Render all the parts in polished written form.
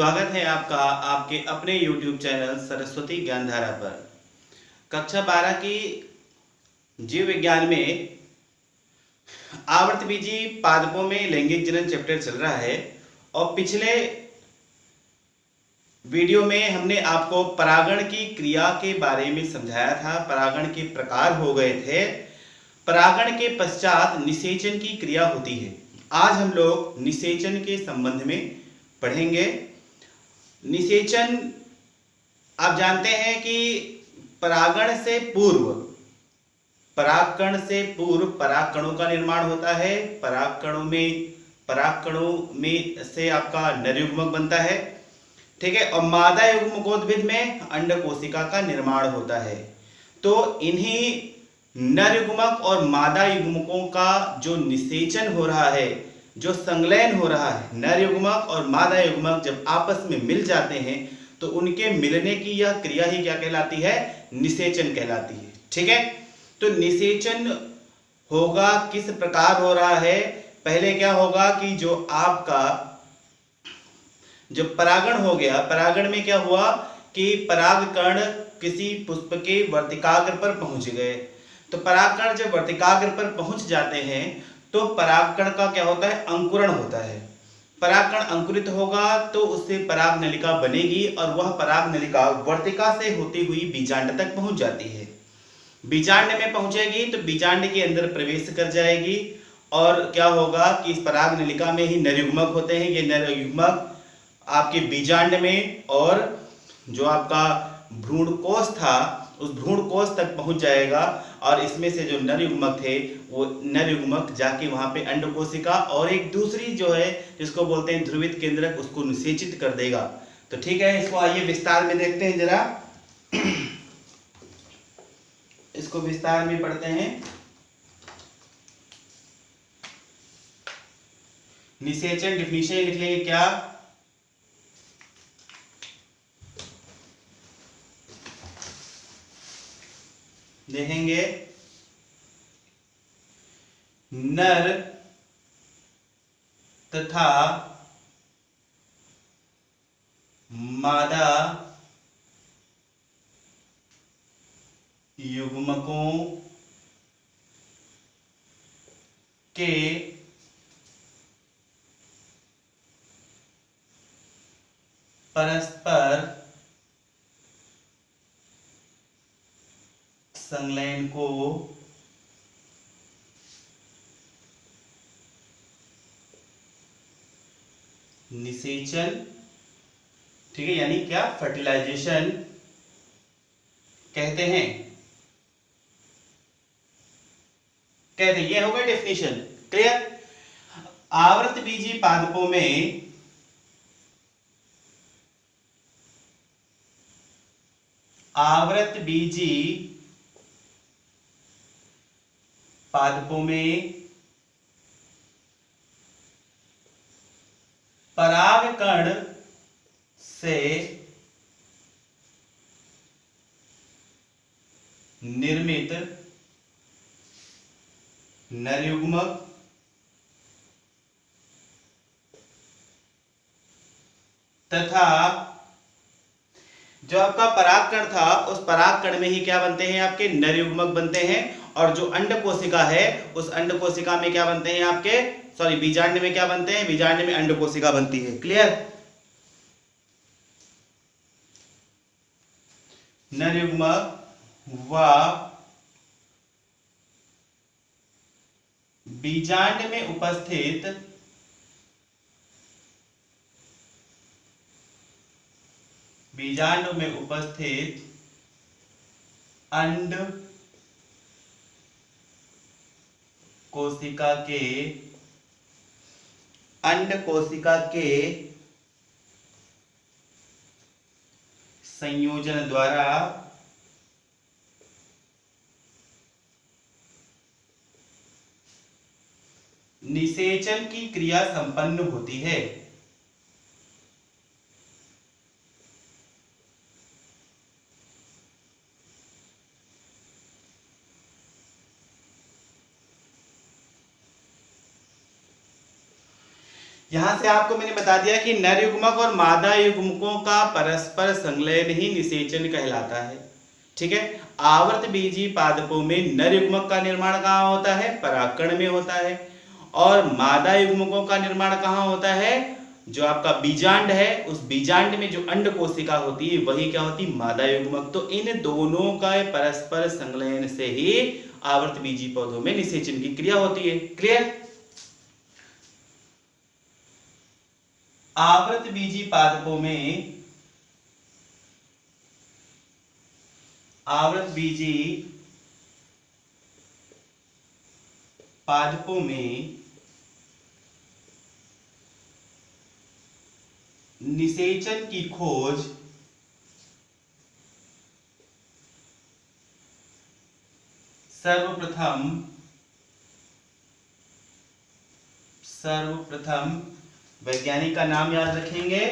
स्वागत है आपका आपके अपने YouTube चैनल सरस्वती ज्ञानधारा पर। कक्षा 12 की जीव विज्ञान में आवर्तबीजी पादपों में लैंगिक जनन चैप्टर चल रहा है और पिछले वीडियो में हमने आपको परागण की क्रिया के बारे में समझाया था। परागण के प्रकार हो गए थे। परागण के पश्चात निषेचन की क्रिया होती है। आज हम लोग निषेचन के संबंध में पढ़ेंगे। निषेचन आप जानते हैं कि परागण से पूर्व परागकणों का निर्माण होता है। परागकणों में से आपका नर युग्मक बनता है, ठीक है। और मादा युग्मकोद्भिद में अंड कोशिका का निर्माण होता है। तो इन्हीं नर युग्मक और मादा युग्मकों का जो निषेचन हो रहा है, जो संलयन हो रहा है, नर युग्मक और मादा युग्मक जब आपस में मिल जाते हैं तो उनके मिलने की यह क्रिया ही क्या कहलाती है? निषेचन कहलाती है, ठीक है। तो निषेचन होगा किस प्रकार हो रहा है? पहले क्या होगा कि जो आपका जब परागण हो गया, परागण में क्या हुआ कि परागकण किसी पुष्प के वर्तिकाग्र पर पहुंच गए। तो परागकण जब वर्तिकाग्र पर पहुंच जाते हैं तो परागकण का क्या होता है? अंकुरण होता है। परागकण अंकुरित होगा तो उससे पराग नलिका बनेगी और वह पराग नलिका वर्तिका से होती हुई बीजांड तक पहुंच जाती है। बीजांड में पहुंचेगी तो बीजांड के अंदर प्रवेश कर जाएगी और क्या होगा कि इस पराग नलिका में ही नर युग्मक होते हैं। ये नर युग्मक आपके बीजांड में और जो आपका भ्रूणकोश था उस भ्रूणकोश तक पहुंच जाएगा और इसमें से जो नर युग्मक थे वो नर युग्मक जाके वहां पे अंड कोशिका और एक दूसरी जो है जिसको बोलते हैं ध्रुवित केंद्रक उसको निषेचित कर देगा। तो ठीक है, इसको आइए विस्तार में देखते हैं जरा। इसको विस्तार में पढ़ते हैं। निषेचन डिफिनीशन लिख लेंगे क्या? देखेंगे नर तथा मादा युग्मकों के परस्पर संलयन को निषेचन, ठीक है, यानी क्या? फर्टिलाइजेशन कहते हैं। ये हो गया डेफिनेशन, क्लियर। आवर्तबीजी पादपों में परागकण से निर्मित नर युग्मक तथा जो आपका परागकण था उस परागकण में ही क्या बनते हैं? आपके नर युग्मक बनते हैं। और जो अंड कोशिका है उस अंड कोशिका में क्या बनते हैं? आपके बीजांड में क्या बनते हैं? बीजांड में अंड कोशिका बनती है, क्लियर। नर युग्मक व बीजांड में उपस्थित अंड कोशिका के संयोजन द्वारा निषेचन की क्रिया संपन्न होती है। यहां से आपको मैंने बता दिया कि नर युग्मक और मादा युग्मकों का परस्पर संलयन ही निषेचन कहलाता है। ठीक है, आवर्त बीजी पादपों में नर युग्मक का निर्माण कहाँ होता है? परागकण में होता है। और मादा युग्मकों का निर्माण कहाँ होता है? जो आपका बीजांड है, उस बीजांड में जो अंड कोशिका होती है वही क्या होती है? मादा युग्मक। तो इन दोनों का परस्पर संलयन से ही आवर्त बीजी पौधों में निषेचन की क्रिया होती है। क्लियर? आवर्त बीजी पादपों में आवर्त बीजी पादपों में निषेचन की खोज सर्वप्रथम वैज्ञानिक का नाम याद रखेंगे,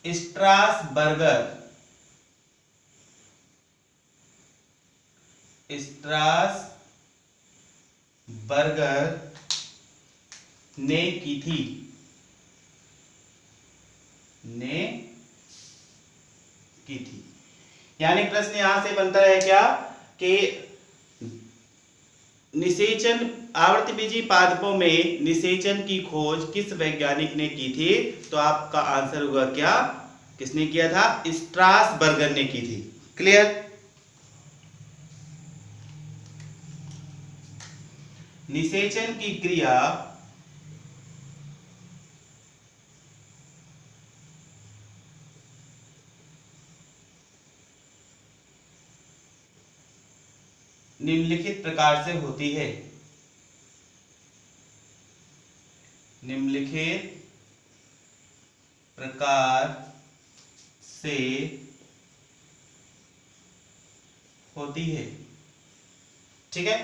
स्ट्रासबर्गर ने की थी। यानी प्रश्न यहां से बनता है क्या कि निषेचन आवर्त बीजी पादपों में निषेचन की खोज किस वैज्ञानिक ने की थी? तो आपका आंसर होगा क्या? किसने किया था? स्ट्रासबर्गर ने की थी। क्लियर? निषेचन की क्रिया निम्नलिखित प्रकार से होती है। निम्नलिखित प्रकार से होती है। ठीक है,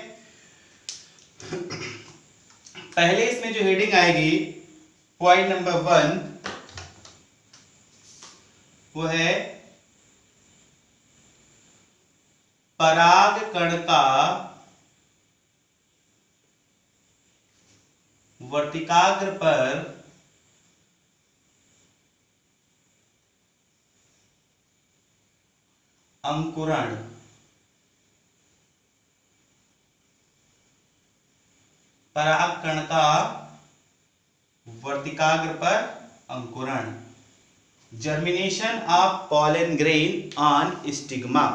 पहले इसमें जो हेडिंग आएगी पॉइंट नंबर 1 वो है परागकण का वर्तिकाग्र पर अंकुरण। परागकण का वर्तिकाग्र पर अंकुरण। Germination of pollen grain on stigma.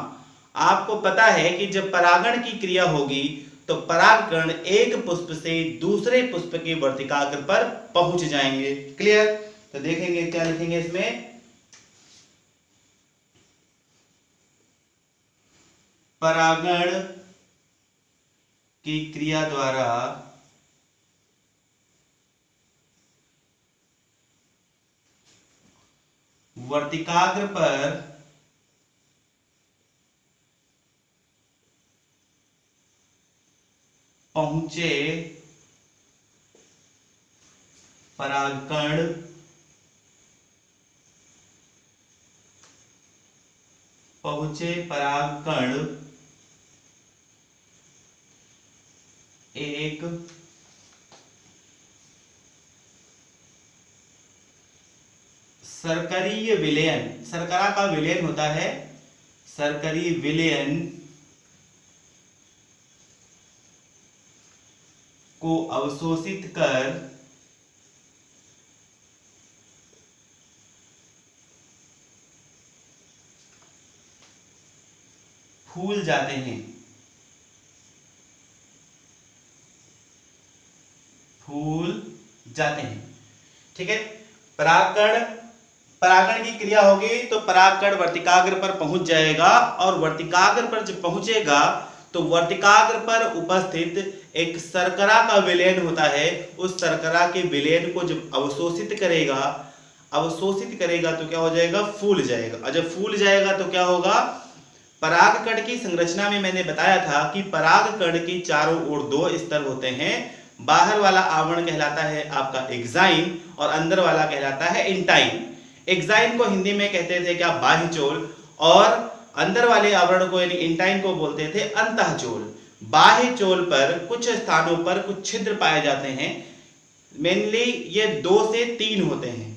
आपको पता है कि जब परागण की क्रिया होगी तो परागकण एक पुष्प से दूसरे पुष्प के वर्तिकाग्र पर पहुंच जाएंगे। क्लियर? तो देखेंगे क्या लिखेंगे इसमें, परागण की क्रिया द्वारा वर्तिकाग्र पर पहुंचे परागकण एक सर्करीय विलयन, शर्करा का विलयन होता है, सर्करीय विलयन को अवशोषित कर फूल जाते हैं। ठीक है, परागण की क्रिया होगी तो परागकण वर्तिकाग्र पर पहुंच जाएगा और वर्तिकाग्र पर जब पहुंचेगा तो वर्तिकाग्र पर उपस्थित एक शर्करा का विलयन होता है, उस शर्करा के विलयन को जब अवशोषित करेगा तो क्या हो जाएगा? फूल जाएगा। और जब फूल जाएगा तो क्या होगा? परागकण की संरचना में मैंने बताया था कि परागकण के चारों ओर 2 स्तर होते हैं। बाहर वाला आवरण कहलाता है आपका एक्साइन और अंदर वाला कहलाता है इंटाइन। एक्साइन को हिंदी में कहते थे क्या? बाह्यचोल। और अंदर वाले आवरण को यानी इंटाइन को बोलते थे अंतःचोल। बाह्य चोल पर कुछ स्थानों पर कुछ छिद्र पाए जाते हैं, मेनली ये 2 से 3 होते हैं।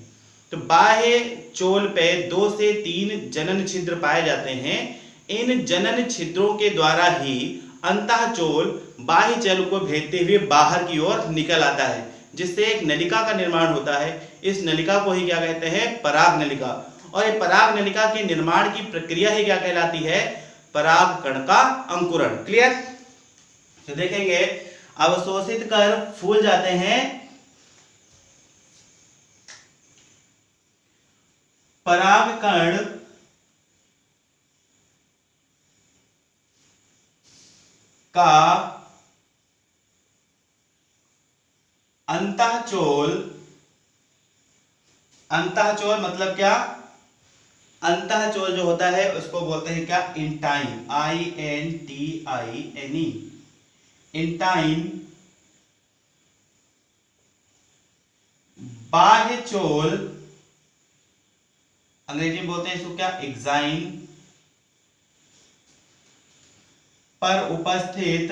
तो बाह्य चोल पे 2 से 3 जनन छिद्र पाए जाते हैं। इन जनन छिद्रों के द्वारा ही अंतःचोल बाह्य जल को भेजते हुए बाहर की ओर निकल आता है, जिससे एक नलिका का निर्माण होता है। इस नलिका को ही क्या कहते हैं? पराग नलिका। और ये पराग नलिका के निर्माण की प्रक्रिया ही क्या कहलाती है? परागकण का अंकुरण। क्लियर? तो देखेंगे, अवशोषित कर फूल जाते हैं परागकण का अंतःचोल। अंतःचोल मतलब क्या? अंतःचोल जो होता है उसको बोलते हैं क्या? इंटाइन। INTINE। इंटाइन बाह्य चोल, अंग्रेजी में बोलते हैं इसको क्या? एक्साइन पर उपस्थित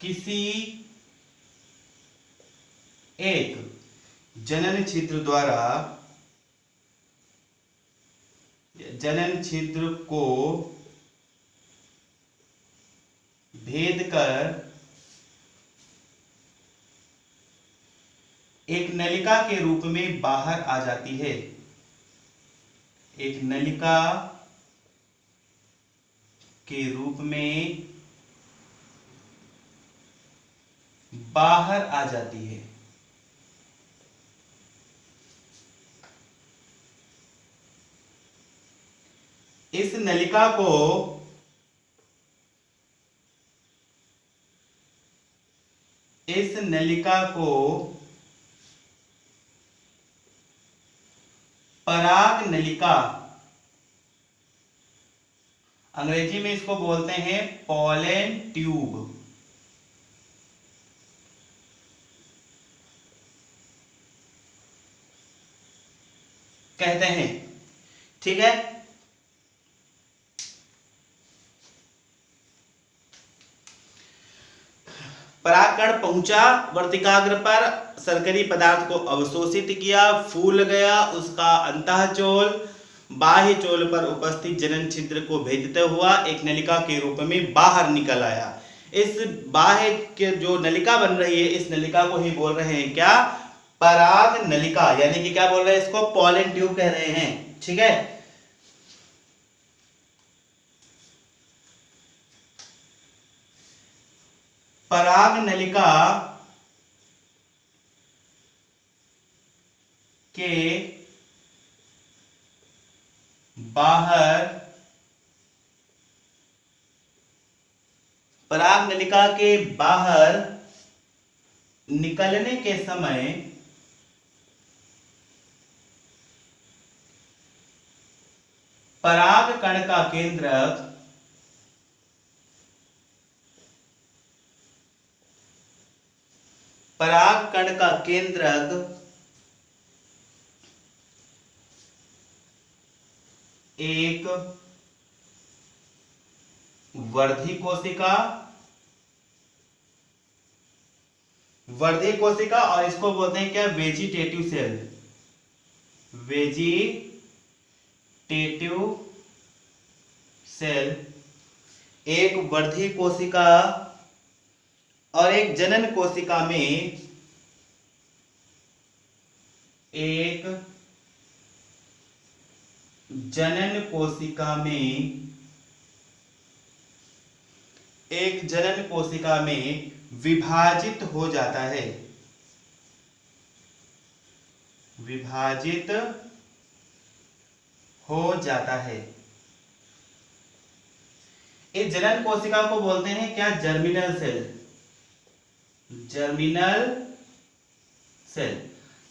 किसी एक जनन छिद्र द्वारा, जनन छिद्र को भेद कर एक नलिका के रूप में बाहर आ जाती है। एक नलिका के रूप में बाहर आ जाती है। इस नलिका को पराग नलिका, अंग्रेजी में इसको बोलते हैं पॉलन ट्यूब। कहते हैं। ठीक है? परागकण पहुंचा वर्तिकाग्र पर, सरकरी पदार्थ को अवशोषित किया, फूल गया, उसका अंतःचोल बाह्य चोल पर उपस्थित जनन छिद्र को भेजते हुआ एक नलिका के रूप में बाहर निकल आया। इस बाह्य के जो नलिका बन रही है, इस नलिका को ही बोल रहे हैं क्या? पराग नलिका। यानी कि क्या बोल रहे हैं इसको? पॉलन ट्यूब कह रहे हैं। ठीक है? पराग नलिका के बाहर, पराग नलिका के बाहर निकलने के समय परागकण का केंद्रक एक वर्धी कोशिका, और इसको बोलते हैं क्या? Vegetative cell. वेजिटेटिव सेल एक वर्धी कोशिका और एक जनन कोशिका में एक जनन कोशिका में विभाजित हो जाता है। विभाजित हो जाता है। इस जनन कोशिका को बोलते हैं क्या? Germinal cell. जर्मिनल सेल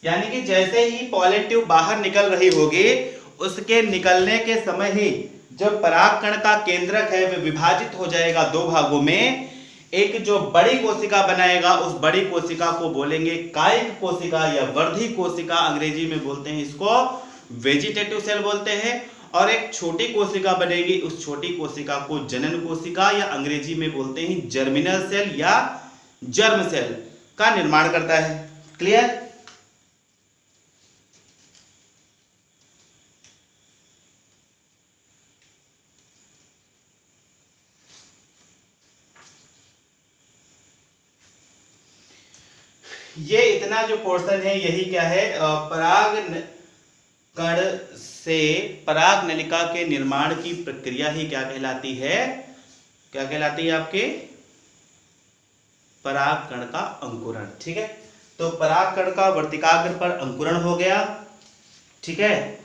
यानी कि जैसे ही पॉलन ट्यूब बाहर निकल रही होगी, उसके निकलने के समय ही जब परागकण का केंद्रक है वह विभाजित हो जाएगा 2 भागों में। एक जो बड़ी कोशिका बनाएगा, उस बड़ी कोशिका को बोलेंगे कायिक कोशिका या वर्धी कोशिका, अंग्रेजी में बोलते हैं इसको वेजिटेटिव सेल बोलते हैं। और एक छोटी कोशिका बनेगी। उस छोटी कोशिका को जनन कोशिका या अंग्रेजी में बोलते हैं जर्मिनल सेल या जर्म सेल का निर्माण करता है। क्लियर? ये इतना जो पोर्शन है यही क्या है, पराग कण से पराग नलिका के निर्माण की प्रक्रिया ही क्या कहलाती है, क्या कहलाती है आपके पराग कण का अंकुरण। ठीक है, तो पराग कण का वर्तिकाग्र पर अंकुरण हो गया। ठीक है,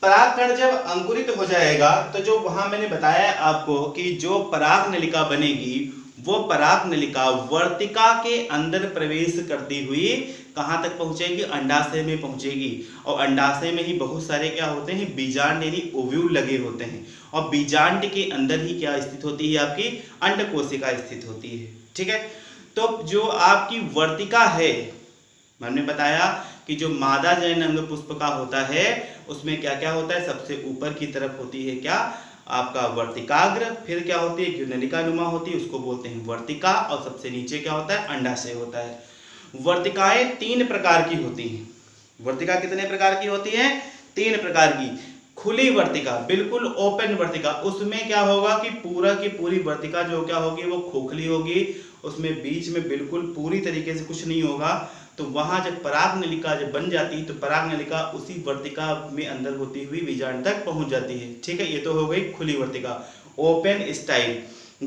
परागकण जब अंकुरित हो जाएगा तो जो वहां मैंने बताया आपको कि जो पराग नलिका बनेगी वो पराग नलिका वर्तिका के अंदर प्रवेश करती हुई कहां तक पहुंचेगी, अंडाशय में पहुंचेगी। और अंडाशय में ही बहुत सारे क्या होते हैं, बीजांड यानी ओव्यूल लगे होते हैं। और बीजांड के अंदर ही क्या स्थित होती है, आपकी अंड कोशिका स्थित होती है। ठीक है, तो जो आपकी वर्तिका है, मैंने बताया कि जो मादा जनन अंग पुष्प का होता है उसमें क्या क्या होता है, सबसे ऊपर की तरफ होती है क्या, आपका वर्तिकाग्र, फिर क्या होती है नलिका नुमा होती है, उसको बोलते हैं वर्तिका, और सबसे नीचे क्या होता है, अंडाशय होता है। वर्तिकाएं 3 प्रकार की होती हैं। वर्तिका कितने प्रकार की होती है, 3 प्रकार की। खुली वर्तिका, बिल्कुल ओपन वर्तिका, उसमें क्या होगा कि पूरा की पूरी वर्तिका जो क्या होगी वो खोखली होगी, उसमें बीच में बिल्कुल पूरी तरीके से कुछ नहीं होगा। तो वहां जब पराग नलिका जब बन जाती है तो पराग नलिका उसी वर्तिका में अंदर होती हुई बीजांड तक पहुंच जाती है। ठीक है, ये तो हो गई खुली वर्तिका, ओपन स्टाइल।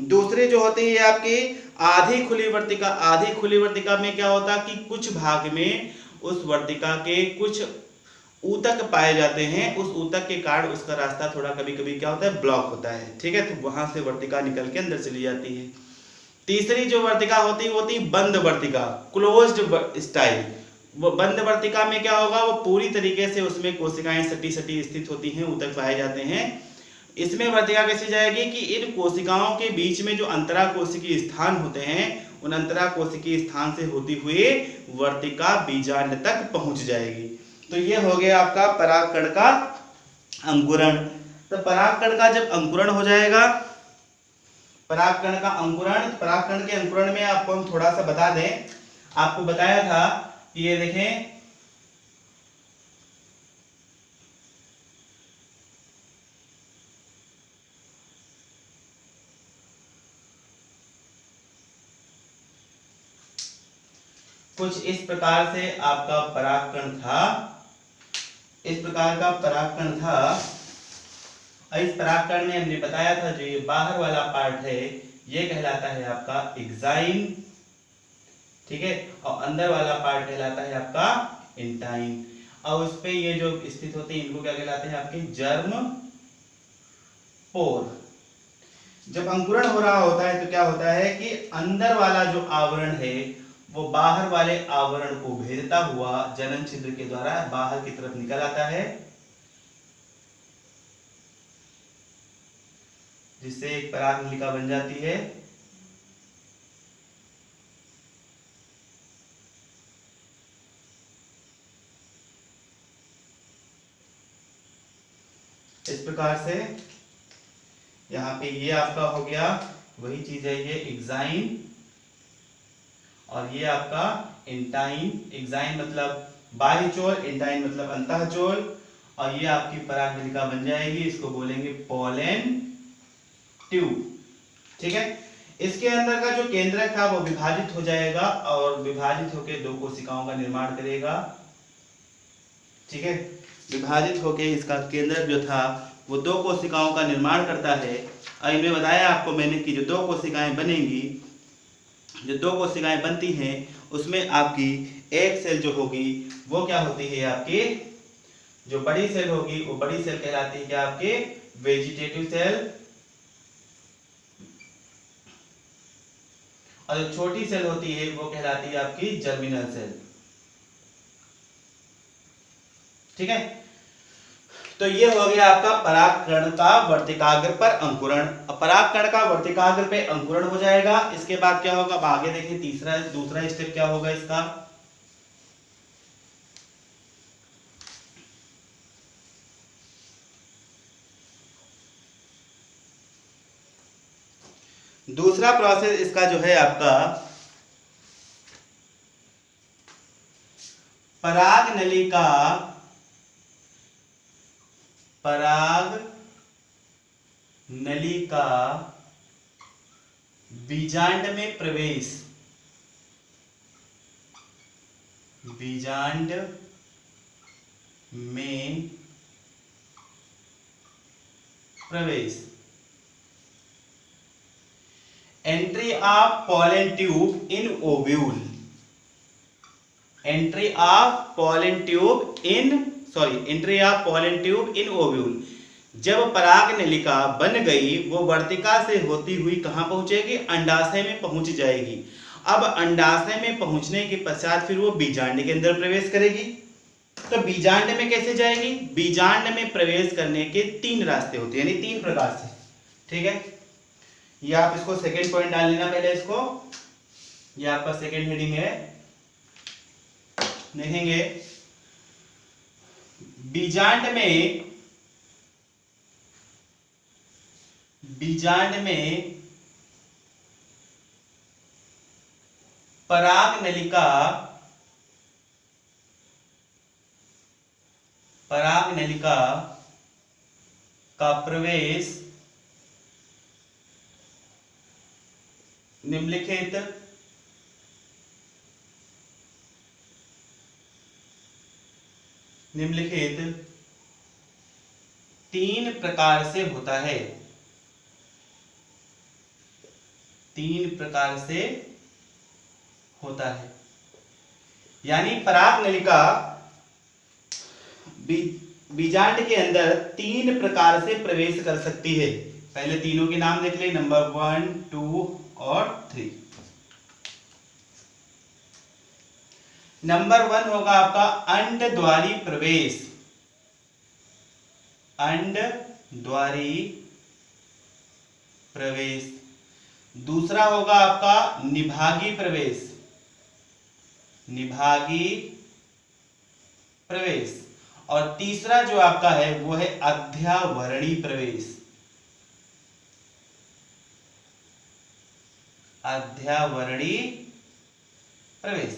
दूसरे जो होती है आपकी आधी खुली वर्तिका। आधी खुली वर्तिका में क्या होता है कि कुछ भाग में उस वर्तिका के कुछ ऊतक पाए जाते हैं, उस ऊतक के कारण उसका रास्ता थोड़ा कभी कभी क्या होता है, ब्लॉक होता है। ठीक है, तो वहां से वर्तिका निकल के अंदर चली जाती है। तीसरी जो वर्तिका होती है बंद वर्तिका, क्लोज्ड स्टाइल। वो बंद वर्तिका में क्या होगा, वो पूरी तरीके से उसमें कोशिकाएं सटी सटी स्थित होती हैं, ऊतक पाए जाते हैं। इसमें वर्तिका कैसी जाएगी कि इन कोशिकाओं के बीच में जो अंतरा कोशिकीय स्थान होते हैं, उन अंतरा कोशिकीय स्थान से होती हुई वर्तिका बीजांड तक पहुंच जाएगी। तो ये हो गया आपका परागकण का अंकुरण। तो परागकण का जब अंकुरण हो जाएगा, परागकण का अंकुरण, परागकण के अंकुरण में आपको हम थोड़ा सा बता दें, आपको बताया था कि ये देखें कुछ इस प्रकार से आपका परागकण था, इस प्रकार का परागकण था। इस परागकण में हमने बताया था जो ये बाहर वाला पार्ट है ये कहलाता है आपका एक्साइन। ठीक है, और अंदर वाला पार्ट कहलाता है आपका इंटाइन। और उस पे ये जो स्थित होते हैं इनको क्या कहलाते हैं, आपके जर्म पोर। जब अंकुरण हो रहा होता है तो क्या होता है कि अंदर वाला जो आवरण है वो बाहर वाले आवरण को भेदता हुआ जनन छिद्र के द्वारा बाहर की तरफ निकल आता है, जिससे एक पराग नलिका बन जाती है। इस प्रकार से यहाँ पे ये आपका हो गया, वही चीज है ये एक्साइन, और ये आपका इंटाइन। एक्साइन मतलब बाह्य चोल, इंटाइन मतलब अंतः चोल, और ये आपकी पराग नलिका बन जाएगी, इसको बोलेंगे पोलन ट्यूब। ठीक है, इसके अंदर का जो केंद्रक था वो विभाजित हो जाएगा और विभाजित होकर 2 कोशिकाओं का निर्माण करेगा। ठीक है, विभाजित होकर इसका केंद्रक जो था वो 2 कोशिकाओं का निर्माण करता है। और इनमें बताया आपको मैंने कि जो 2 कोशिकाएं बनेंगी, जो 2 कोशिकाएं बनती हैं उसमें आपकी एक सेल जो होगी वो क्या होती है, आपकी जो बड़ी सेल होगी वो बड़ी सेल कहलाती है क्या, आपके वेजिटेटिव सेल। और जो छोटी सेल होती है वो कहलाती है आपकी जर्मिनल सेल। ठीक है, तो ये हो गया आपका परागकण का वर्तिकाग्र पर अंकुरण। परागकण का वर्तिकाग्र पे अंकुरण हो जाएगा, इसके बाद क्या होगा, अब आगे देखें दूसरा स्टेप क्या होगा इसका। दूसरा प्रोसेस इसका जो है आपका पराग नलिका बीजांड में प्रवेश, बीजांड में प्रवेश, entry of pollen tube in ovule, entry of pollen tube in ovule. जब पराग नलिका बन गई वो वर्तिका से होती हुई कहां पहुंचेगी, अंडाशय में पहुंच जाएगी। अब अंडाशय में पहुंचने के पश्चात फिर वो बीजांड के अंदर प्रवेश करेगी। तो बीजांड में कैसे जाएगी, बीजांड में प्रवेश करने के 3 रास्ते होते हैं, यानी 3 प्रकार से। ठीक है, ये आप इसको सेकेंड पॉइंट डाल लेना पहले इसको, ये आपका सेकेंड हेडिंग है। देखेंगे बीजांड में पराग नलिका का प्रवेश निम्नलिखित निम्नलिखित 3 प्रकार से होता है, 3 प्रकार से होता है। यानी पराग नलिका बीजांड के अंदर 3 प्रकार से प्रवेश कर सकती है। पहले तीनों के नाम देख ले, नंबर 1, 2 और 3। नंबर 1 होगा आपका अंडद्वारी प्रवेश, अंडद्वारी प्रवेश। दूसरा होगा आपका निभागी प्रवेश, निभागी प्रवेश। और तीसरा जो आपका है वो है अध्यावरणी प्रवेश, अध्यावरणी प्रवेश।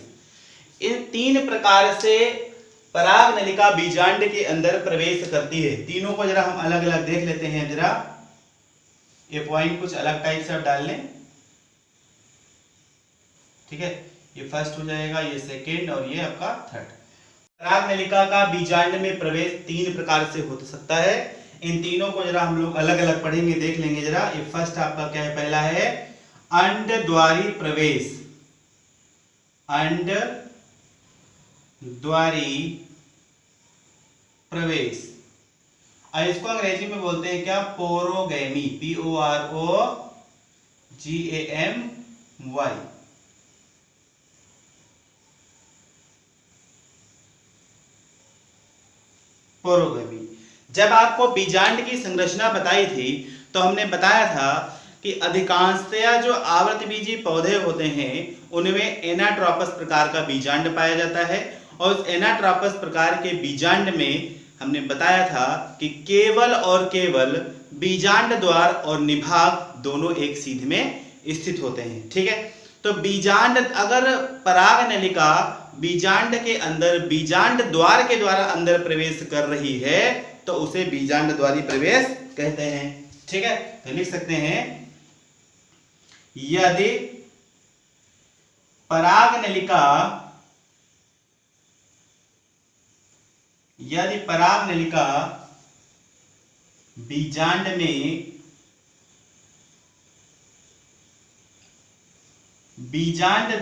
इन 3 प्रकार से पराग नलिका बीजांड के अंदर प्रवेश करती है। तीनों को जरा हम अलग अलग देख लेते हैं। जरा ये पॉइंट कुछ अलग टाइप से आप डाल लें। ठीक है, ये फर्स्ट हो जाएगा, ये सेकेंड और ये आपका थर्ड। पराग नलिका का बीजांड में प्रवेश 3 प्रकार से हो सकता है। इन तीनों को जरा हम लोग अलग अलग पढ़ेंगे, देख लेंगे जरा। ये फर्स्ट आपका क्या है, पहला है अंडद्वारी प्रवेश, अंडद्वारी प्रवेश। और इसको अंग्रेजी में बोलते हैं क्या, पोरोगैमी, POROGAMY। पोरोगैमी। जब आपको बीजांड की संरचना बताई थी तो हमने बताया था कि अधिकांशतया जो आवृतबीजी पौधे होते हैं उनमें एनाट्रोपस प्रकार का बीजांड पाया जाता है। और उस एनाट्रोपस प्रकार के बीजांड में हमने बताया था कि केवल और केवल बीजांड द्वार और निभाग दोनों एक सीध में स्थित होते हैं। ठीक है, तो बीजांड, अगर पराग नलिका बीजांड के अंदर बीजांड द्वार के द्वारा अंदर प्रवेश कर रही है तो उसे बीजांड द्वारी प्रवेश कहते हैं। ठीक है, तो लिख सकते हैं यदि पराग नलिका बीजांड में बीजांड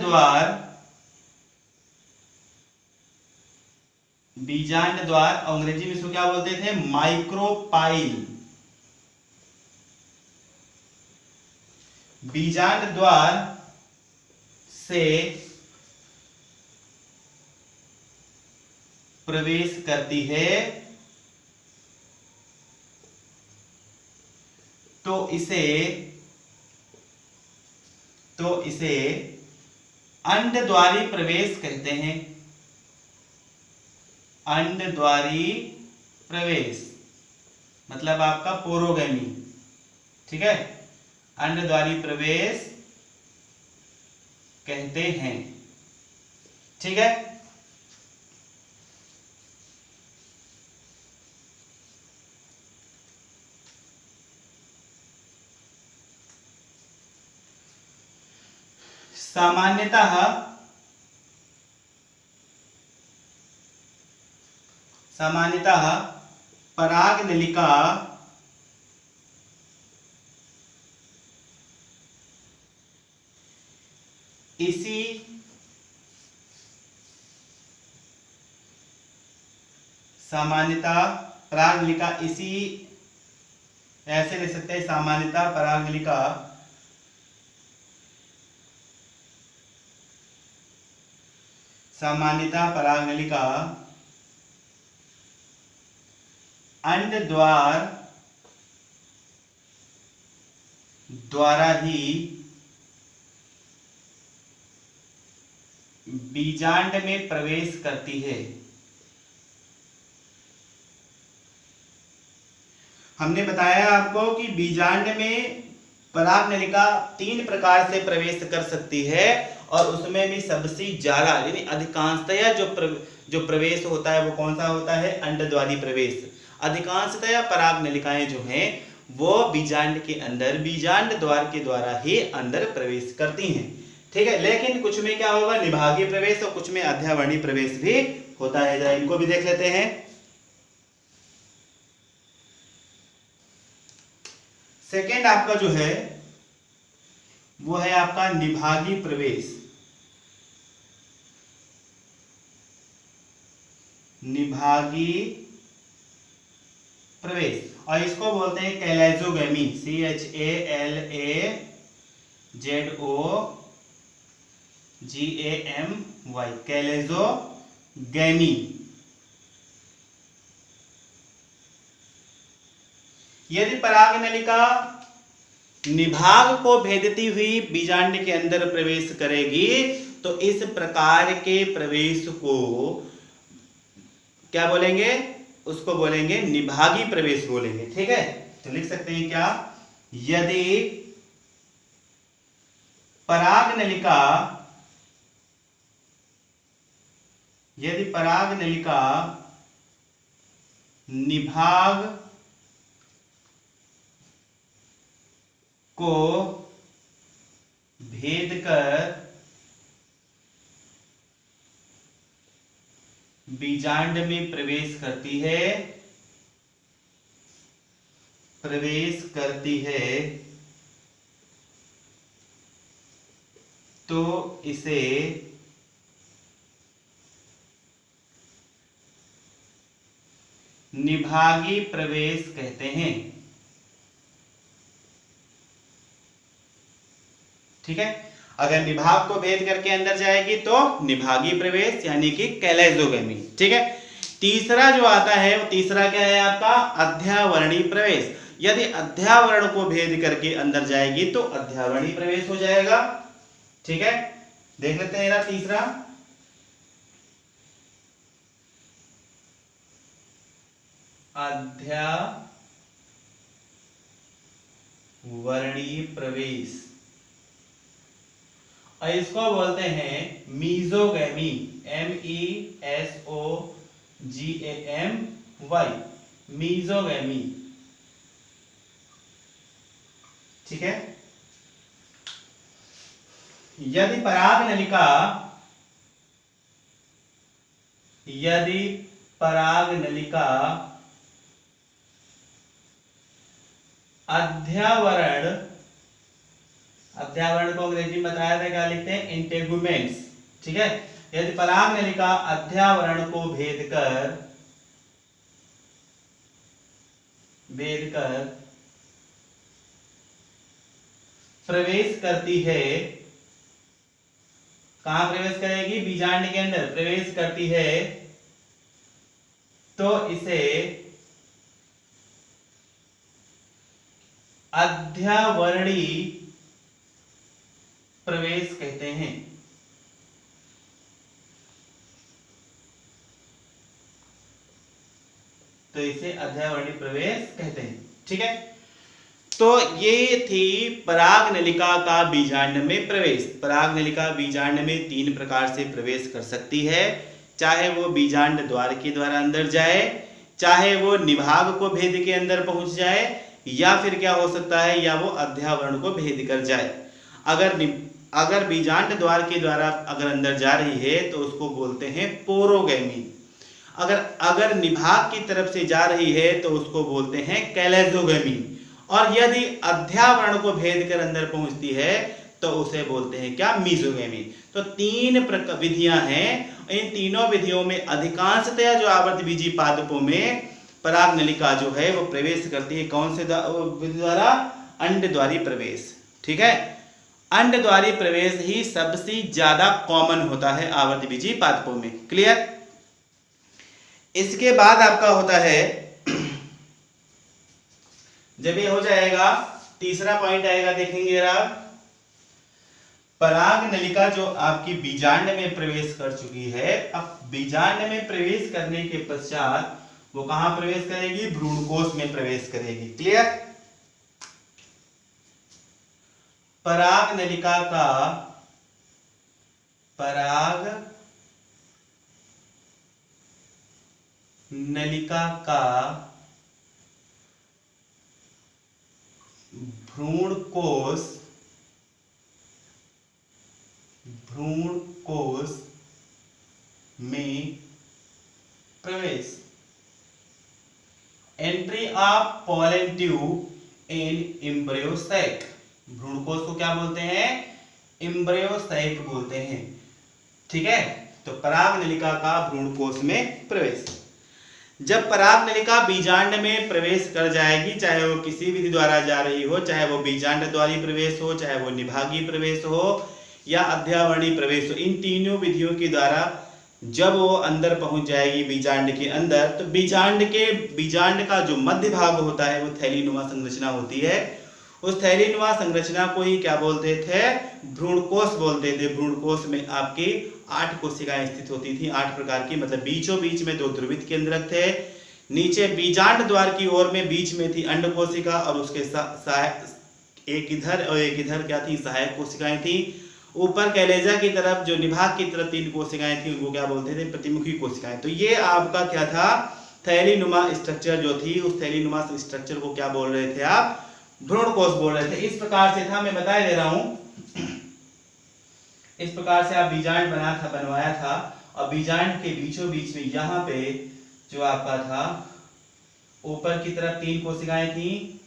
द्वार अंग्रेजी में इसको क्या बोलते थे, माइक्रोपाइल। बीजांड द्वार से प्रवेश करती है तो इसे अंडद्वारी प्रवेश कहते हैं। अंडद्वारी प्रवेश मतलब आपका पोरोगैमी। ठीक है, अंडद्वारी प्रवेश कहते हैं। ठीक है, सामान्यतः परागनलिका इसी ऐसे ले सकते हैं, सामान्यतः परागनलिका अंड द्वारा ही बीजांड में प्रवेश करती है। हमने बताया आपको कि बीजांड में परागनलिका 3 प्रकार से प्रवेश कर सकती है और उसमें भी सबसे ज्यादा यानी अधिकांशतया जो प्रवेश होता है वो कौन सा होता है? अंडद्वारी प्रवेश। अधिकांशतया परागनलिकाएं जो हैं वो बीजांड के अंदर बीजांड द्वार के द्वारा ही अंदर प्रवेश करती हैं। ठीक है, लेकिन कुछ में क्या होगा? निभागीय प्रवेश और कुछ में अध्यावरणीय प्रवेश भी होता है। जरा इनको भी देख लेते हैं। सेकेंड आपका जो है वो है आपका निभागीय प्रवेश। निभागीय प्रवेश, और इसको बोलते हैं कैलेजोगैमी। CHALAZOGAMY, कैलेजोगैमी। यदि परागनलिका निभाग को भेदती हुई बीजांड के अंदर प्रवेश करेगी तो इस प्रकार के प्रवेश को क्या बोलेंगे? उसको बोलेंगे निभागीय प्रवेश बोलेंगे। ठीक है, तो लिख सकते हैं क्या? यदि परागनलिका निभाग को भेद कर बीजांड में प्रवेश करती है तो इसे निभागीय प्रवेश कहते हैं। ठीक है, अगर निभाग को भेद करके अंदर जाएगी तो निभागीय प्रवेश यानी कि कैलेजोगैमी। ठीक है, तीसरा जो आता है वो तीसरा क्या है आपका? अध्यावरणीय प्रवेश। यदि अध्यावरण को भेद करके अंदर जाएगी तो अध्यावरणीय प्रवेश हो जाएगा। ठीक है, देख लेते हैं ना तीसरा। अध्यावरणीय प्रवेश, और इसको बोलते हैं मीजोगैमी। MESOGAMY, mesogamy. ठीक है, यदि परागनलिका अध्यावरण को अंग्रेजी में बताया था, क्या लिखते हैं? इंटेगुमेंट्स। ठीक है, यदि परागनलिका अध्यावरण को भेद कर प्रवेश करती है, कहां प्रवेश करेगी? बीजांड के अंदर प्रवेश करती है तो इसे अध्यावरणीय प्रवेश कहते हैं। तो इसे अध्यावरणीय प्रवेश कहते हैं। ठीक है, तो ये थी पराग नलिका का बीजांड में प्रवेश। पराग नलिका बीजांड में 3 प्रकार से प्रवेश कर सकती है, चाहे वो बीजांड द्वार के द्वारा अंदर जाए, चाहे वो निभाग को भेद के अंदर पहुंच जाए, या फिर क्या हो सकता है, या वो अध्यावरण को भेद कर जाए। अगर बीजांड द्वार के द्वारा अगर अंदर जा रही है तो उसको बोलते हैं पोरोगैमी। अगर निभाग की तरफ से जा रही है तो उसको बोलते हैं कैलेजोगैमी। और यदि अध्यावरण को भेद कर अंदर पहुंचती है तो उसे बोलते हैं क्या, मीजोगैमी। तो 3 विधियां हैं। इन तीनों विधियों में अधिकांशतया जो आवर्तबीजी पादपों में पराग नलिका जो है वो प्रवेश करती है। कौन से विधि द्वारा? अंडद्वारी प्रवेश। ठीक है, अंडद्वारी प्रवेश ही सबसे ज्यादा कॉमन होता है आवर्तबीजी पादपों में। क्लियर? इसके बाद आपका होता है, जब ये हो जाएगा, तीसरा पॉइंट आएगा, देखेंगे आप, पराग नलिका जो आपकी बीजांड में प्रवेश कर चुकी है, अब बीजांड में प्रवेश करने के पश्चात वो कहां प्रवेश करेगी? भ्रूणकोश में प्रवेश करेगी। क्लियर? पराग नलिका का भ्रूणकोश में प्रवेश। Entry of pollen tube in embryo sac. भ्रूणकोश को क्या बोलते हैं? एम्ब्रियो सैक बोलते हैं। ठीक है, तो पराग नलिका का भ्रूणकोश में प्रवेश। जब पराग नलिका बीजांड में प्रवेश कर जाएगी, चाहे वो किसी विधि द्वारा जा रही हो, चाहे वो बीजांड द्वारी प्रवेश हो, चाहे वो निभागी प्रवेश हो या अध्यावरणी प्रवेश हो, इन तीनों विधियों के द्वारा जब वो अंदर पहुंच जाएगी बीजांड के अंदर, तो बीजांड का जो मध्य भाग होता है वो थैलीनुमा संरचना होती है। उस थैलीनुमा संरचना को ही क्या बोलते थे? भ्रूणकोश बोलते थे। भ्रूणकोश में आपकी 8 कोशिकाएं स्थित होती थी, 8 प्रकार की, मतलब बीचों बीच में 2 ध्रुवित केंद्रक थे। नीचे बीजांड द्वार की ओर में बीच में थी अंड कोशिका, और उसके एक इधर और एक इधर क्या थी? सहायक कोशिकाएं थी। ऊपर कैलेजा की तरफ जो निभाग की तरफ 3 कोशिकाएं थी, उनको क्या बोलते थे? प्रतिमुखी कोशिकाएं। तो ये आपका क्या था? थैलीनुमा स्ट्रक्चर जो थी, उस थैलीनुमा स्ट्रक्चर को क्या बोल रहे थे आप? भ्रूणकोश बोल रहे थे। इस प्रकार से था, मैं बता दे रहा हूं, इस प्रकार से आप बीजांड बनवाया था, और बीजांड के बीचों बीच में यहाँ पे जो आपका था, ऊपर की तरफ 3 कोशिकाएं थी,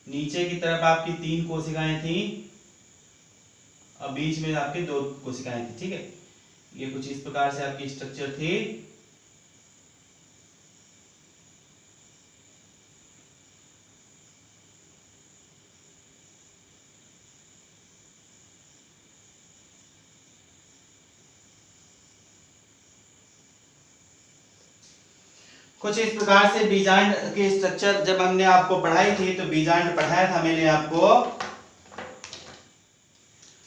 नीचे की तरफ आपकी 3 कोशिकाएं थी, और बीच में आपकी 2 कोशिकाएं थी। ठीक है, ये कुछ इस प्रकार से आपकी स्ट्रक्चर थी। कुछ इस प्रकार से बीजांड के स्ट्रक्चर जब हमने आपको पढ़ाई थी, तो बीजांड पढ़ाया था मैंने आपको,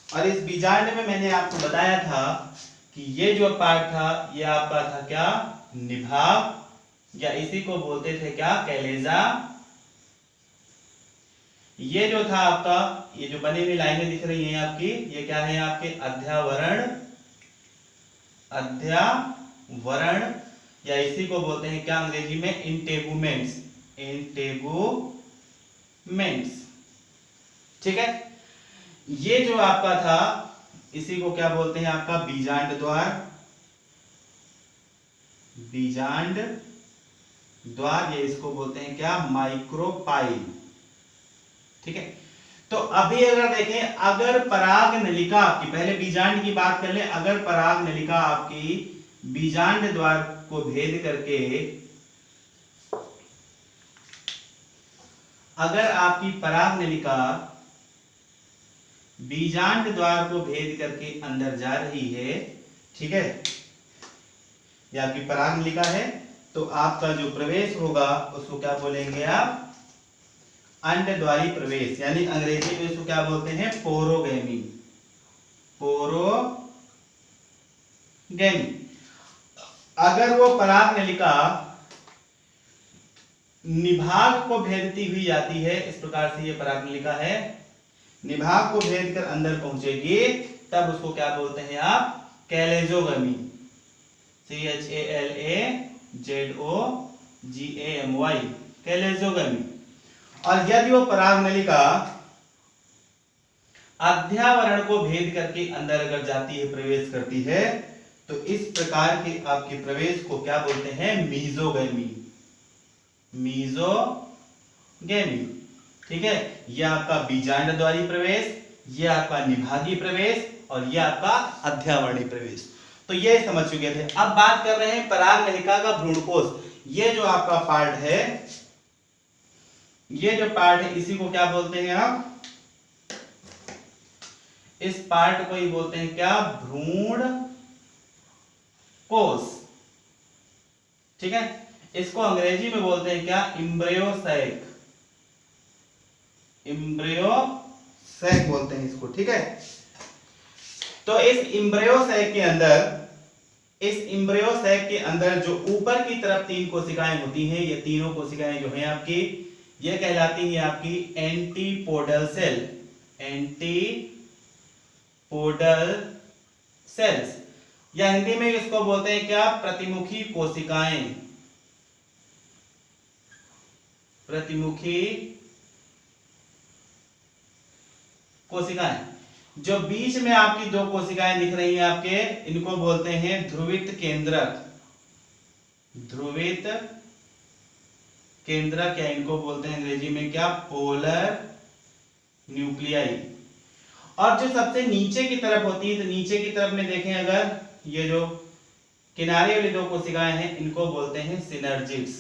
और इस बीजांड में मैंने आपको बताया था कि ये जो पार्ट था ये आपका था क्या? निभाग, या इसी को बोलते थे क्या? कैलेजा। ये जो था आपका, ये जो बनी हुई लाइनें दिख रही हैं आपकी, ये क्या है? आपके अध्यावरण, या इसी को बोलते हैं क्या अंग्रेजी में? इंटेगुमेंट्स। ठीक है, ये जो आपका था, इसी को क्या बोलते हैं? आपका बीजांड द्वार, ये इसको बोलते हैं क्या? माइक्रोपाइल। ठीक है, तो अभी अगर देखें, अगर पराग नलिका आपकी, पहले बीजांड की बात कर ले, अगर पराग नलिका आपकी बीजांड द्वार को भेद करके, अगर आपकी पराग नलिका बीजांड द्वार को भेद करके अंदर जा रही है, ठीक है, ये आपकी पराग नलिका है, तो आपका जो प्रवेश होगा उसको क्या बोलेंगे आप? अंडद्वारी प्रवेश, यानी अंग्रेजी में इसको क्या बोलते हैं? पोरोगैमी। अगर वो पराग नलिका निभाग को भेदती हुई जाती है, इस प्रकार से ये परागनलिका है, निभाग को भेद कर अंदर पहुंचेगी, तब उसको क्या बोलते हैं आप, कैलेजोगमी, CHALAZOGAMY, कैलेजोगमी। और यदि वो परागनलिका अध्यावरण को भेद करके अंदर अगर जाती है, प्रवेश करती है, तो इस प्रकार के आपके प्रवेश को क्या बोलते हैं, मीजोगैमी, मीजोगैमी। ठीक है, यह आपका बीजांडद्वारी प्रवेश, यह आपका निभागी प्रवेश, और यह आपका अध्यावरणी प्रवेश। तो ये समझ चुके थे। अब बात कर रहे हैं परागनलिका का भ्रूणकोश। ये जो आपका पार्ट है, ये जो पार्ट है, इसी को क्या बोलते हैं आप, इस पार्ट को ही बोलते हैं क्या, भ्रूणकोश। ठीक है, इसको अंग्रेजी में बोलते हैं क्या, एम्ब्रियोसैक, एम्ब्रियोसैक बोलते हैं इसको। ठीक है, तो इस एम्ब्रियोसैक के अंदर जो ऊपर की तरफ 3 कोशिकाएं होती हैं, ये तीनों कोशिकाएं जो हैं आपकी, ये कहलाती हैं आपकी एंटीपोडल सेल, एंटीपोडल सेल्स, या हिंदी में इसको बोलते हैं क्या, प्रतिमुखी कोशिकाएं, प्रतिमुखी कोशिकाएं। जो बीच में आपकी 2 कोशिकाएं दिख रही हैं आपके, इनको बोलते हैं ध्रुवित केंद्रक, ध्रुवित केंद्रक, या इनको बोलते हैं अंग्रेजी में क्या, पोलर न्यूक्लियाई। और जो सबसे नीचे की तरफ होती है, तो नीचे की तरफ में देखें अगर, ये जो किनारे वाली 2 कोशिकाएं हैं, इनको बोलते हैं सिनर्जिड्स,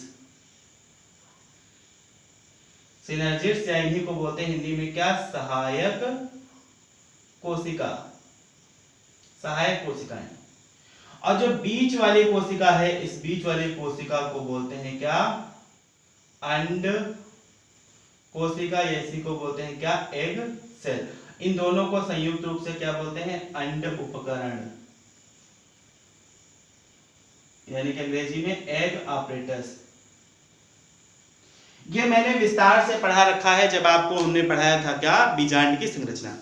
सिनर्जिड्स, या इन्हीं को बोलते हैं हिंदी में क्या, सहायक कोशिका, सहायक कोशिकाएं। और जो बीच वाली कोशिका है, इस बीच वाली कोशिका को बोलते हैं क्या, अंड कोशिका, या इसी को बोलते हैं क्या, एग सेल। इन दोनों को संयुक्त रूप से क्या बोलते हैं, अंड उपकरण, यानी कि अंग्रेजी में एग ऑपरेटस। ये मैंने विस्तार से पढ़ा रखा है जब आपको हमने पढ़ाया था क्या, बीजांड की संरचना।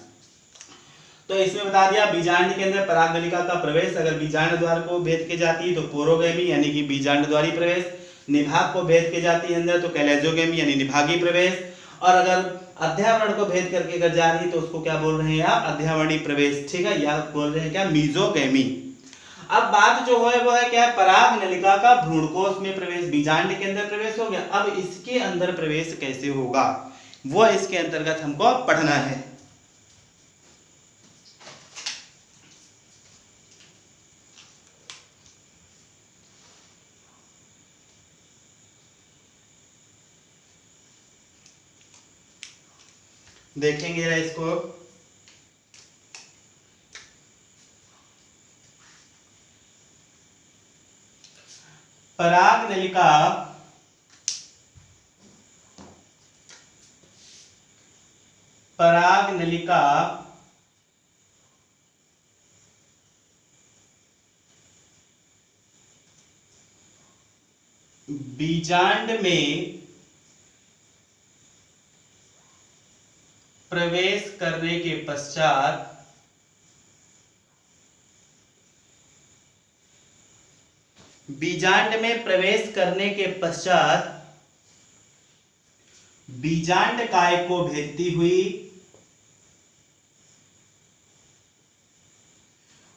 तो इसमें बता दिया, बीजांड के अंदर परागनलिका का प्रवेश अगर बीजांड द्वार को भेद के जाती है तो पोरोगैमी यानी कि बीजांडद्वारी प्रवेश, निभाग को भेद के जाती है अंदर तो कैलेजोगैमी यानी निभागी प्रवेश, और अगर अध्यावरण को भेद करके अगर जा रही है तो उसको क्या बोल रहे हैं आप, अध्यावरणी प्रवेश। ठीक है, या बोल रहे हैं क्या, मीजोगैमी। अब बात जो है वो है क्या, परागनलिका का भ्रूणकोश में प्रवेश, बीजांड के अंदर प्रवेश हो गया। अब इसके अंदर प्रवेश कैसे होगा, वो इसके अंतर्गत हमको पढ़ना है। देखेंगे जरा इसको, परागनलिका बीजांड में प्रवेश करने के पश्चात बीजांड में प्रवेश करने के पश्चात बीजांड काय को भेदती हुई,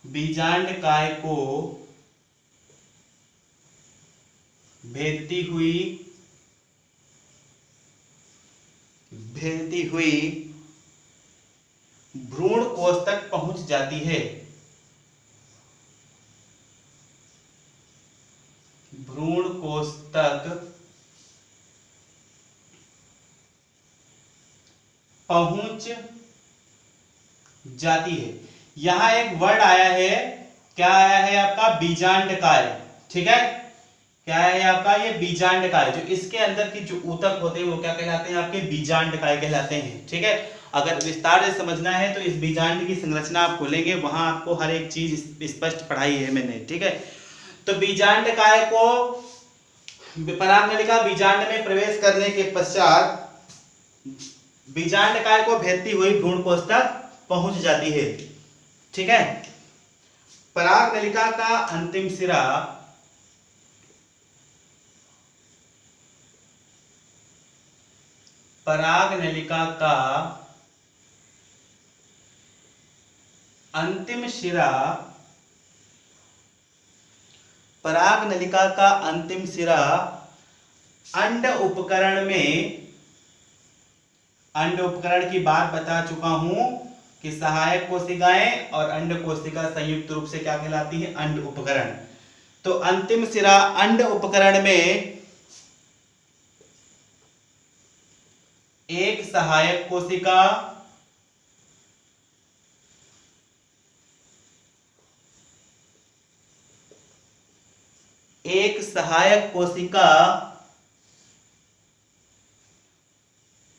बीजांड काय को भेदती हुई भ्रूण कोश तक पहुंच जाती है, भ्रूण कोश तक पहुंच जाती है। यहां एक वर्ड आया है, क्या आया है आपका, बीजांडकाय। ठीक है, क्या है आपका, ये बीजांडकाय। जो इसके अंदर की जो ऊतक होते हैं वो क्या कहलाते हैं आपके, बीजांडकाय कहलाते हैं। ठीक है, अगर विस्तार से समझना है तो इस बीजांड की संरचना आप खोलेंगे, वहां आपको हर एक चीज स्पष्ट पढ़ाई है मैंने। ठीक है, तो बीजांडकाय को पराग नलिका बीजांड में प्रवेश करने के पश्चात बीजांड काय को भेदती हुई भ्रूणकोश तक पहुंच जाती है। ठीक है, पराग नलिका का अंतिम सिरा पराग नलिका का अंतिम सिरा पराग नलिका का अंतिम सिरा अंड उपकरण में, अंड उपकरण की बात बता चुका हूं कि सहायक कोशिकाएं और अंड कोशिका संयुक्त रूप से क्या कहलाती है, अंड उपकरण। तो अंतिम सिरा अंड उपकरण में एक सहायक कोशिका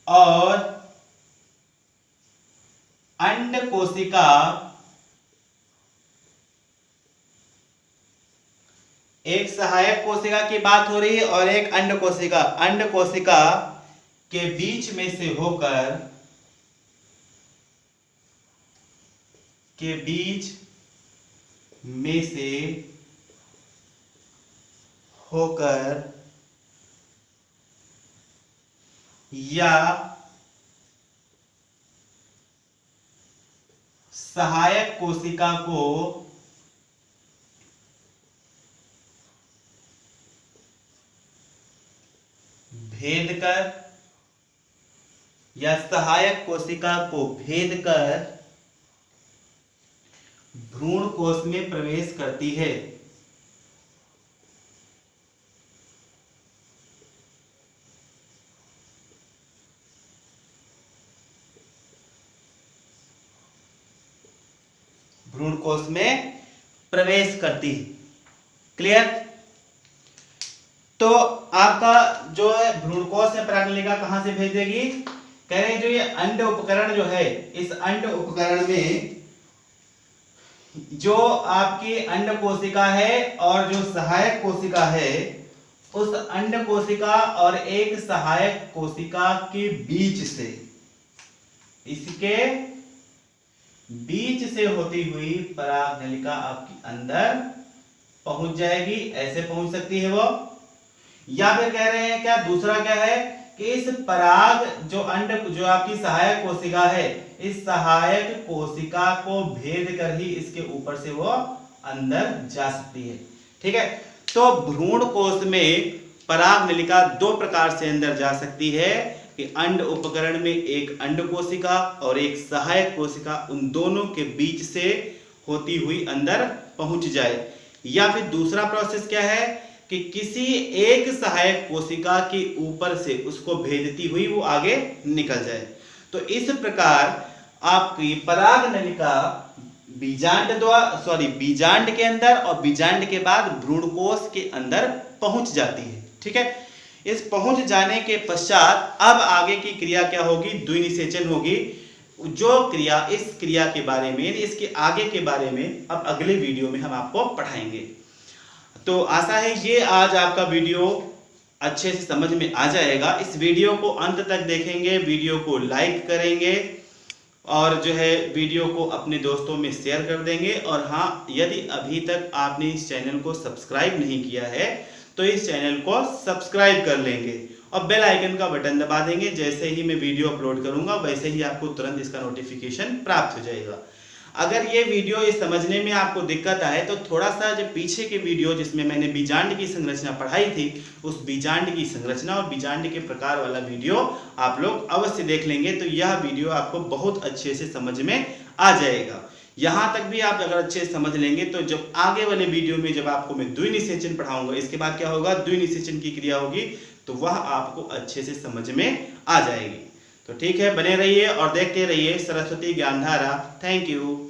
और अंड कोशिका एक सहायक कोशिका की बात हो रही है और एक अंड कोशिका के बीच में से होकर या सहायक कोशिका को भेद कर भ्रूण कोश में प्रवेश करती है। भ्रूण कोश में प्रवेश करती है। क्लियर? तो आपका जो है भ्रूण कोश में पराग नलिका कहां से भेजेगी? कह रहे हैं जो ये अंड उपकरण जो है, इस अंड उपकरण में जो आपकी अंड कोशिका है और जो सहायक कोशिका है, उस अंड कोशिका और एक सहायक कोशिका के बीच से, इसके बीच से होती हुई पराग नलिका आपकी अंदर पहुंच जाएगी। ऐसे पहुंच सकती है वो, या फिर कह रहे हैं क्या दूसरा क्या है कि इस पराग जो आपकी सहायक कोशिका है, इस सहायक कोशिका को भेद कर ही इसके ऊपर से वो अंदर जा सकती है। ठीक है, तो भ्रूण कोश में पराग नलिका दो प्रकार से अंदर जा सकती है कि अंड उपकरण में एक अंड कोशिका और एक सहायक कोशिका, उन दोनों के बीच से होती हुई अंदर पहुंच जाए। या फिर दूसरा प्रोसेस क्या है कि किसी एक सहायक कोशिका के ऊपर से उसको भेदती हुई वो आगे निकल जाए। तो इस प्रकार आपकी पराग नलिका बीजांड के अंदर और बीजांड के बाद भ्रूणकोश के अंदर पहुंच जाती है। ठीक है, इस पहुंच जाने के पश्चात अब आगे की क्रिया क्या होगी? द्विनिषेचन होगी। जो क्रिया, इस क्रिया के बारे में, इसके आगे के बारे में अब अगले वीडियो में हम आपको पढ़ाएंगे। तो आशा है ये आज आपका वीडियो अच्छे से समझ में आ जाएगा। इस वीडियो को अंत तक देखेंगे, वीडियो को लाइक करेंगे और जो है वीडियो को अपने दोस्तों में शेयर कर देंगे। और हाँ, यदि अभी तक आपने इस चैनल को सब्सक्राइब नहीं किया है तो इस चैनल को सब्सक्राइब कर लेंगे और बेल आइकन का बटन दबा देंगे। जैसे ही मैं वीडियो अपलोड करूंगा वैसे ही आपको तुरंत इसका नोटिफिकेशन प्राप्त हो जाएगा। अगर ये वीडियो ये समझने में आपको दिक्कत आए तो थोड़ा सा जो पीछे के वीडियो जिसमें मैंने बीजांड की संरचना पढ़ाई थी, उस बीजांड की संरचना और बीजांड के प्रकार वाला वीडियो आप लोग अवश्य देख लेंगे तो यह वीडियो आपको बहुत अच्छे से समझ में आ जाएगा। यहाँ तक भी आप अगर अच्छे से समझ लेंगे तो जब आगे वाले वीडियो में जब आपको मैं द्विनिषेचन पढ़ाऊंगा, इसके बाद क्या होगा, द्विनिषेचन की क्रिया होगी, तो वह आपको अच्छे से समझ में आ जाएगी। तो ठीक है, बने रहिए और देखते रहिए सरस्वती ज्ञानधारा। Thank you.